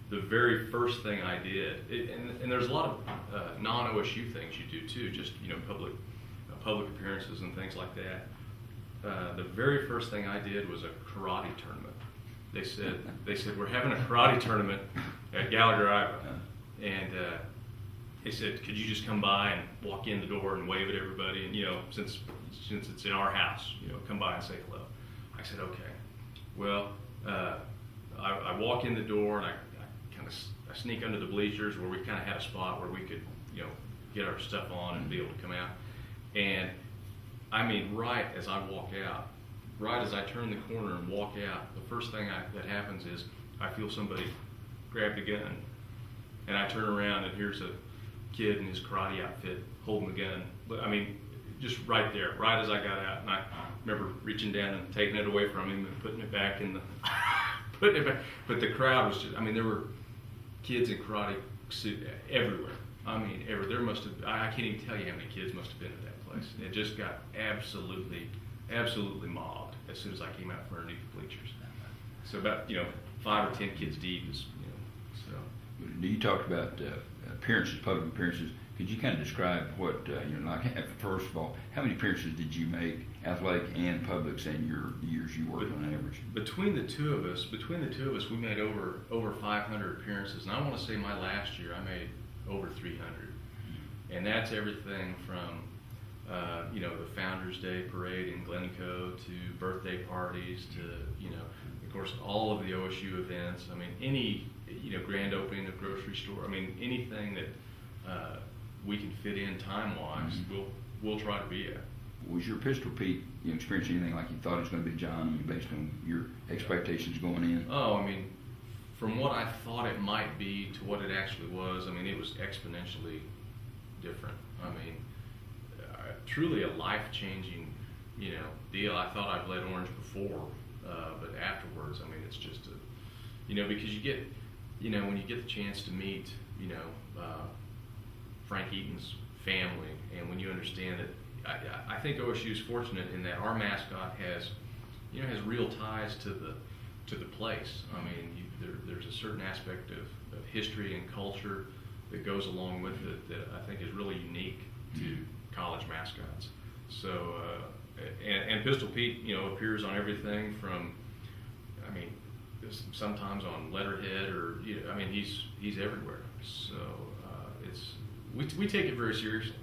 the very first thing I did, and there's a lot of non-OSU things you do too, just public appearances and things like that. The very first thing I did was a karate tournament. They said we're having a karate tournament at Gallagher, Iowa, and they said, could you just come by and walk in the door and wave at everybody, and since it's in our house, come by and say hello. I said okay. Well, I walk in the door and I sneak under the bleachers where we kind of had a spot where we could get our stuff on and be able to come out. And I mean, right as I walk out, right as I turn the corner and walk out, the first thing that happens is I feel somebody grab the gun, and I turn around and here's a kid in his karate outfit holding the gun. But I mean, just right there, right as I got out, and I remember reaching down and taking it away from him and putting it back in the putting it back. But the crowd was just, I mean, there were kids in karate suit everywhere. I mean, there must have, I can't even tell you how many kids must have been at that place. It just got absolutely mobbed as soon as I came out from underneath the bleachers. So about 5 or 10 kids deep is so. You talked about appearances, public appearances. Could you kind of describe what first of all, how many appearances did you make, athletic and publics, in your years you worked on average? Between the two of us, we made over 500 appearances, and I want to say my last year I made over 300, and that's everything from the Founders Day parade in Glencoe to birthday parties to of course all of the OSU events. I mean, any grand opening of grocery store. I mean, anything that we can fit in time-wise, we'll try to be at. Was your Pistol Pete experience anything like you thought it was going to be, John? I mean, based on your expectations going in? Oh, I mean, from what I thought it might be to what it actually was, I mean, it was exponentially different. I mean, truly a life-changing, deal. I thought I bled orange before, but afterwards, I mean, it's just because you get, when you get the chance to meet, Frank Eaton's family, and when you understand that, I think OSU is fortunate in that our mascot has real ties to the place. I mean, there's a certain aspect of history and culture that goes along with it that I think is really unique to college mascots. So, and Pistol Pete, appears on everything from, I mean, sometimes on letterhead or, I mean, he's everywhere. So we take it very seriously.